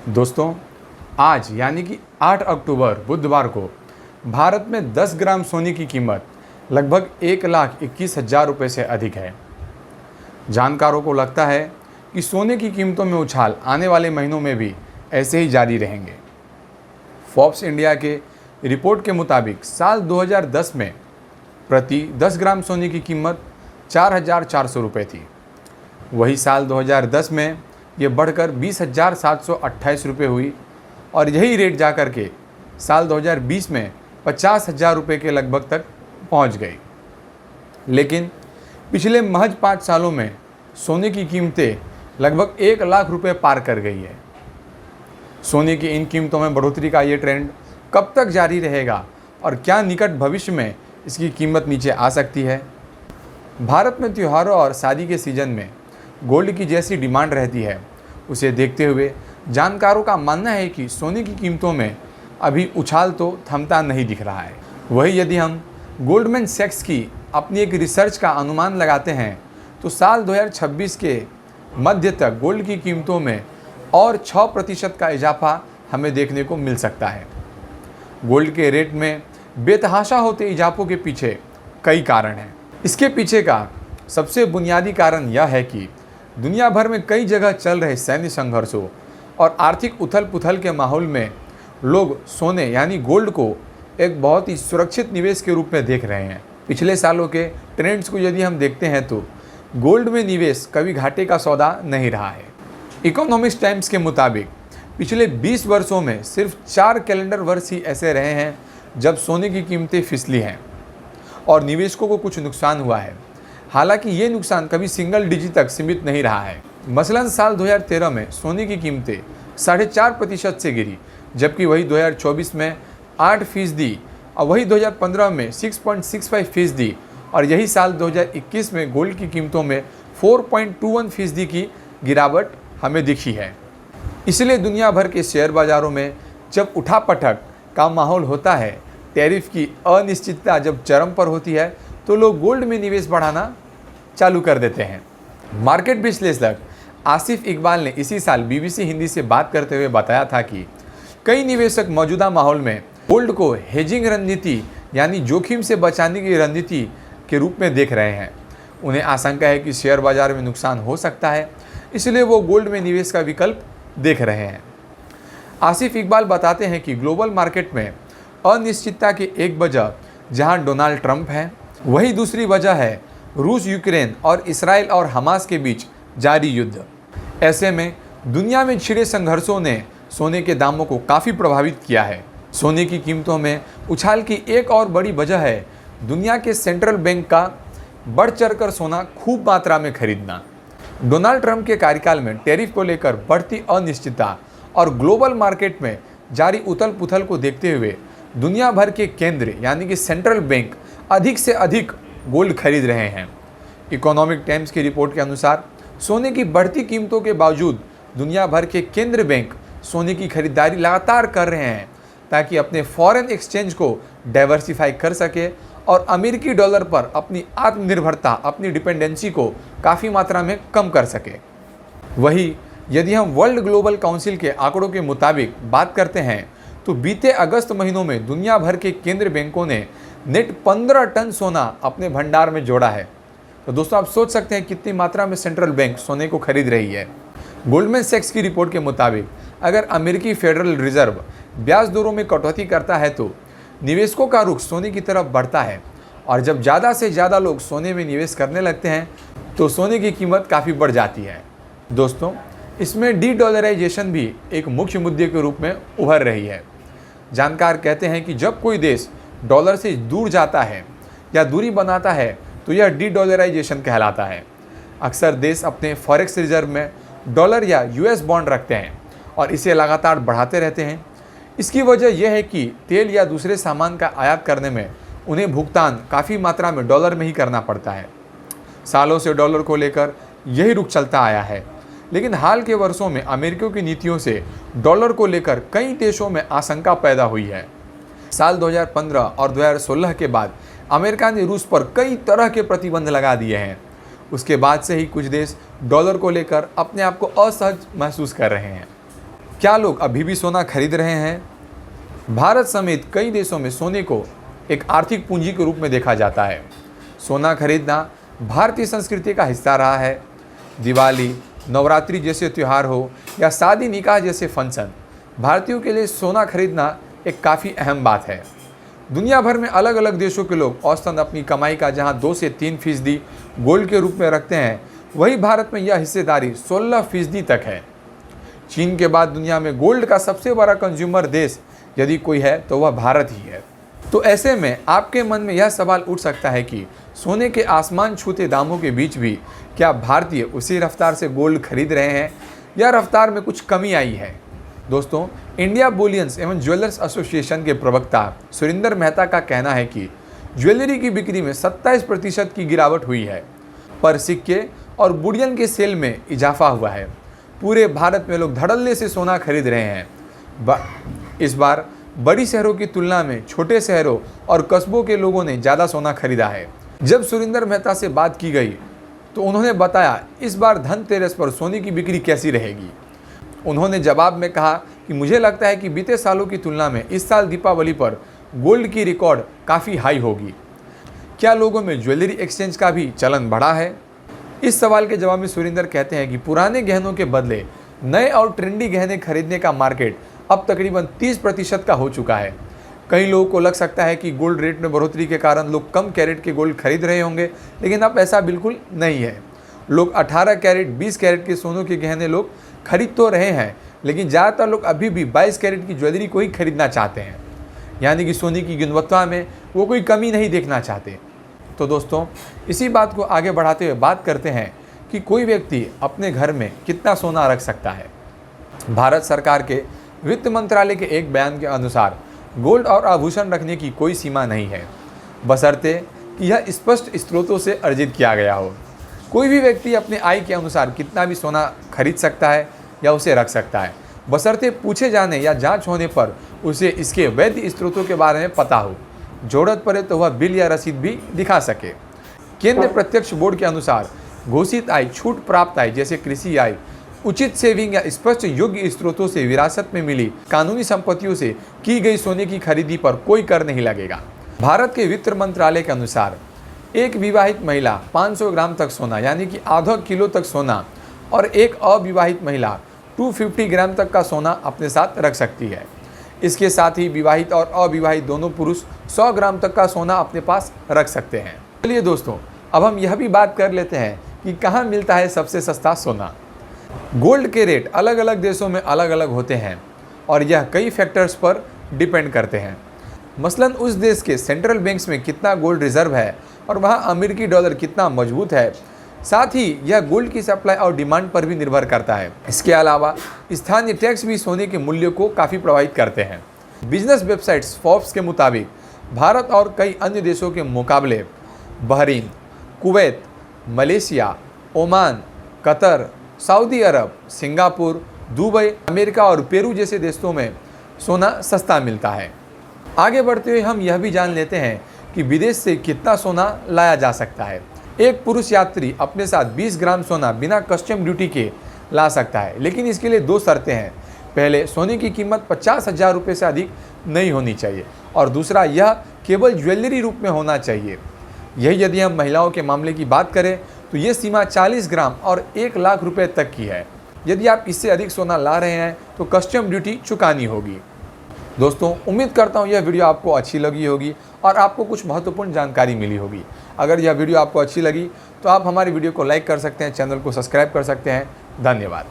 दोस्तों, आज यानी कि 8 अक्टूबर बुधवार को भारत में 10 ग्राम सोने की कीमत लगभग 1,21,000 रुपये से अधिक है। जानकारों को लगता है कि सोने की कीमतों में उछाल आने वाले महीनों में भी ऐसे ही जारी रहेंगे। फोर्ब्स इंडिया के रिपोर्ट के मुताबिक साल 2010 में प्रति 10 ग्राम सोने की कीमत 4,400 रुपये थी। वही साल 2010 में ये बढ़कर 20,728 रुपये हुई और यही रेट जाकर के साल 2020 में 50,000 रुपये के लगभग तक पहुंच गई। लेकिन पिछले महज 5 सालों में सोने की कीमतें लगभग 1 लाख रुपये पार कर गई है। सोने की इन कीमतों में बढ़ोतरी का ये ट्रेंड कब तक जारी रहेगा और क्या निकट भविष्य में इसकी कीमत नीचे आ सकती है? भारत में त्योहारों और शादी के सीजन में गोल्ड की जैसी डिमांड रहती है, उसे देखते हुए जानकारों का मानना है कि सोने की कीमतों में अभी उछाल तो थमता नहीं दिख रहा है। वही यदि हम गोल्डमैन सैक्स की अपनी एक रिसर्च का अनुमान लगाते हैं तो साल 2026 के मध्य तक गोल्ड की कीमतों में और 6% का इजाफा हमें देखने को मिल सकता है। गोल्ड के रेट में बेतहाशा होते इजाफों के पीछे कई कारण हैं। इसके पीछे का सबसे बुनियादी कारण यह है कि दुनिया भर में कई जगह चल रहे सैन्य संघर्षों और आर्थिक उथल पुथल के माहौल में लोग सोने यानी गोल्ड को एक बहुत ही सुरक्षित निवेश के रूप में देख रहे हैं। पिछले सालों के ट्रेंड्स को यदि हम देखते हैं तो गोल्ड में निवेश कभी घाटे का सौदा नहीं रहा है। इकोनॉमिक्स टाइम्स के मुताबिक पिछले 20 वर्षों में सिर्फ 4 कैलेंडर वर्ष ही ऐसे रहे हैं जब सोने की कीमतें फिसली हैं और निवेशकों को कुछ नुकसान हुआ है। हालांकि ये नुकसान कभी सिंगल डिजिट तक सीमित नहीं रहा है। मसलन साल 2013 में सोने की कीमतें 4.5% से गिरी, जबकि वही 2024 में 8% और वही 2015 में 6.65% और यही साल 2021 में गोल्ड की कीमतों में 4.21% की गिरावट हमें दिखी है। इसलिए दुनिया भर के शेयर बाज़ारों में जब उठापटक का माहौल होता है, टैरिफ की अनिश्चितता जब चरम पर होती है, तो लोग गोल्ड में निवेश बढ़ाना चालू कर देते हैं। मार्केट विश्लेषक आसिफ इकबाल ने इसी साल बीबीसी हिंदी से बात करते हुए बताया था कि कई निवेशक मौजूदा माहौल में गोल्ड को हेजिंग रणनीति यानी जोखिम से बचाने की रणनीति के रूप में देख रहे हैं। उन्हें आशंका है कि शेयर बाजार में नुकसान हो सकता है, इसलिए वो गोल्ड में निवेश का विकल्प देख रहे हैं। आसिफ इकबाल बताते हैं कि ग्लोबल मार्केट में अनिश्चितता की एक वजह जहां डोनाल्ड ट्रंप है, वही दूसरी वजह है रूस, यूक्रेन और इसराइल और हमास के बीच जारी युद्ध। ऐसे में दुनिया में छिड़े संघर्षों ने सोने के दामों को काफ़ी प्रभावित किया है। सोने की कीमतों में उछाल की एक और बड़ी वजह है दुनिया के सेंट्रल बैंक का बढ़ चढ़कर सोना खूब मात्रा में खरीदना। डोनाल्ड ट्रंप के कार्यकाल में टैरिफ को लेकर बढ़ती अनिश्चितता और ग्लोबल मार्केट में जारी उथल पुथल को देखते हुए दुनिया भर के केंद्र यानी कि सेंट्रल बैंक अधिक से अधिक गोल्ड खरीद रहे हैं। इकोनॉमिक टाइम्स की रिपोर्ट के अनुसार सोने की बढ़ती कीमतों के बावजूद दुनिया भर के केंद्र बैंक सोने की खरीदारी लगातार कर रहे हैं ताकि अपने फॉरेन एक्सचेंज को डाइवर्सिफाई कर सके और अमेरिकी डॉलर पर अपनी आत्मनिर्भरता, अपनी डिपेंडेंसी को काफ़ी मात्रा में कम कर सके। वही यदि हम वर्ल्ड ग्लोबल काउंसिल के आंकड़ों के मुताबिक बात करते हैं तो बीते अगस्त महीनों में दुनिया भर के केंद्र बैंकों ने नेट 15 टन सोना अपने भंडार में जोड़ा है। तो दोस्तों, आप सोच सकते हैं कितनी मात्रा में सेंट्रल बैंक सोने को खरीद रही है। गोल्डमैन सैक्स की रिपोर्ट के मुताबिक अगर अमेरिकी फेडरल रिजर्व ब्याज दरों में कटौती करता है तो निवेशकों का रुख सोने की तरफ बढ़ता है और जब ज़्यादा से ज़्यादा लोग सोने में निवेश करने लगते हैं तो सोने की कीमत काफ़ी बढ़ जाती है। दोस्तों, इसमें डी-डॉलराइजेशन भी एक मुख्य मुद्दे के रूप में उभर रही है। जानकार कहते हैं कि जब कोई देश डॉलर से दूर जाता है या दूरी बनाता है तो यह डी-डॉलराइजेशन कहलाता है। अक्सर देश अपने फॉरेक्स रिजर्व में डॉलर या यूएस बॉन्ड रखते हैं और इसे लगातार बढ़ाते रहते हैं। इसकी वजह यह है कि तेल या दूसरे सामान का आयात करने में उन्हें भुगतान काफ़ी मात्रा में डॉलर में ही करना पड़ता है। सालों से डॉलर को लेकर यही रुख चलता आया है, लेकिन हाल के वर्षों में अमेरिका की नीतियों से डॉलर को लेकर कई देशों में आशंका पैदा हुई है। साल 2015 और 2016 के बाद अमेरिका ने रूस पर कई तरह के प्रतिबंध लगा दिए हैं। उसके बाद से ही कुछ देश डॉलर को लेकर अपने आप को असहज महसूस कर रहे हैं। क्या लोग अभी भी सोना खरीद रहे हैं? भारत समेत कई देशों में सोने को एक आर्थिक पूंजी के रूप में देखा जाता है। सोना खरीदना भारतीय संस्कृति का हिस्सा रहा है। दिवाली, नवरात्रि जैसे त्यौहार हो या शादी निकाह जैसे फंक्शन, भारतीयों के लिए सोना खरीदना एक काफ़ी अहम बात है। दुनिया भर में अलग अलग देशों के लोग औसतन अपनी कमाई का जहां 2 से 3% गोल्ड के रूप में रखते हैं, वहीं भारत में यह हिस्सेदारी 16% तक है। चीन के बाद दुनिया में गोल्ड का सबसे बड़ा कंज्यूमर देश यदि कोई है तो वह भारत ही है। तो ऐसे में आपके मन में यह सवाल उठ सकता है कि सोने के आसमान छूते दामों के बीच भी क्या भारतीय उसी रफ्तार से गोल्ड खरीद रहे हैं या रफ्तार में कुछ कमी आई है? दोस्तों, इंडिया बुलियंस एवं ज्वेलर्स एसोसिएशन के प्रवक्ता सुरिंदर मेहता का कहना है कि ज्वेलरी की बिक्री में 27% की गिरावट हुई है, पर सिक्के और बुलियन के सेल में इजाफा हुआ है। पूरे भारत में लोग धड़ल्ले से सोना खरीद रहे हैं। इस बार बड़ी शहरों की तुलना में छोटे शहरों और कस्बों के लोगों ने ज़्यादा सोना खरीदा है। जब सुरिंदर मेहता से बात की गई तो उन्होंने बताया इस बार धनतेरस पर सोने की बिक्री कैसी रहेगी। उन्होंने जवाब में कहा कि मुझे लगता है कि बीते सालों की तुलना में इस साल दीपावली पर गोल्ड की रिकॉर्ड काफ़ी हाई होगी। क्या लोगों में ज्वेलरी एक्सचेंज का भी चलन बढ़ा है? इस सवाल के जवाब में सुरिंदर कहते हैं कि पुराने गहनों के बदले नए और ट्रेंडी गहने खरीदने का मार्केट अब तकरीबन 30% का हो चुका है। कई लोगों को लग सकता है कि गोल्ड रेट में बढ़ोतरी के कारण लोग कम कैरेट के गोल्ड खरीद रहे होंगे, लेकिन अब ऐसा बिल्कुल नहीं है। लोग 18 कैरेट, 20 कैरेट के सोनों के गहने लोग खरीद तो रहे हैं, लेकिन ज़्यादातर लोग अभी भी 22 कैरेट की ज्वेलरी को ही खरीदना चाहते हैं, यानी कि सोने की गुणवत्ता में वो कोई कमी नहीं देखना चाहते। तो दोस्तों, इसी बात को आगे बढ़ाते हुए बात करते हैं कि कोई व्यक्ति अपने घर में कितना सोना रख सकता है। भारत सरकार के वित्त मंत्रालय के एक बयान के अनुसार गोल्ड और आभूषण रखने की कोई सीमा नहीं है, बशर्ते कि यह स्पष्ट स्रोतों से अर्जित किया गया हो। कोई भी व्यक्ति अपने आय के अनुसार कितना भी सोना खरीद सकता है या उसे रख सकता है, बशर्ते पूछे जाने या जांच होने पर उसे इसके वैध स्रोतों के बारे में पता हो। जरूरत पड़े तो वह बिल या रसीद भी दिखा सके। केंद्रीय प्रत्यक्ष बोर्ड के अनुसार घोषित आय, छूट प्राप्त आय जैसे कृषि आय, उचित सेविंग या स्पष्ट योग्य स्रोतों से विरासत में मिली कानूनी संपत्तियों से की गई सोने की खरीदी पर कोई कर नहीं लगेगा। भारत के वित्त मंत्रालय के अनुसार एक विवाहित महिला 500 ग्राम तक सोना यानी कि आधा किलो तक सोना और एक अविवाहित महिला 250 ग्राम तक का सोना अपने साथ रख सकती है। इसके साथ ही विवाहित और अविवाहित दोनों पुरुष 100 ग्राम तक का सोना अपने पास रख सकते हैं। चलिए दोस्तों, अब हम यह भी बात कर लेते हैं कि कहाँ मिलता है सबसे सस्ता सोना। गोल्ड के रेट अलग अलग देशों में अलग अलग होते हैं और यह कई फैक्टर्स पर डिपेंड करते हैं। मसलन उस देश के सेंट्रल बैंक्स में कितना गोल्ड रिजर्व है और वहाँ अमेरिकी डॉलर कितना मजबूत है। साथ ही यह गोल्ड की सप्लाई और डिमांड पर भी निर्भर करता है। इसके अलावा स्थानीय टैक्स भी सोने के मूल्य को काफ़ी प्रभावित करते हैं। बिजनेस वेबसाइट्स फोर्ब्स के मुताबिक भारत और कई अन्य देशों के मुकाबले Bahrain, Kuwait, Malaysia, Oman, Qatar, Saudi Arab, Singapore, Dubai, America और पेरू जैसे देशों में सोना सस्ता मिलता है। आगे बढ़ते हुए हम यह भी जान लेते हैं कि विदेश से कितना सोना लाया जा सकता है। एक पुरुष यात्री अपने साथ 20 ग्राम सोना बिना कस्टम ड्यूटी के ला सकता है, लेकिन इसके लिए 2 शर्तें हैं। पहले, सोने की कीमत 50,000 रुपये से अधिक नहीं होनी चाहिए और दूसरा, यह केवल ज्वेलरी रूप में होना चाहिए। यही यदि हम महिलाओं के मामले की बात करें तो ये सीमा 40 ग्राम और 1 लाख रुपए तक की है। यदि आप इससे अधिक सोना ला रहे हैं तो कस्टम ड्यूटी चुकानी होगी। दोस्तों, उम्मीद करता हूँ यह वीडियो आपको अच्छी लगी होगी और आपको कुछ महत्वपूर्ण जानकारी मिली होगी। अगर यह वीडियो आपको अच्छी लगी तो आप हमारी वीडियो को लाइक कर सकते हैं, चैनल को सब्सक्राइब कर सकते हैं। धन्यवाद।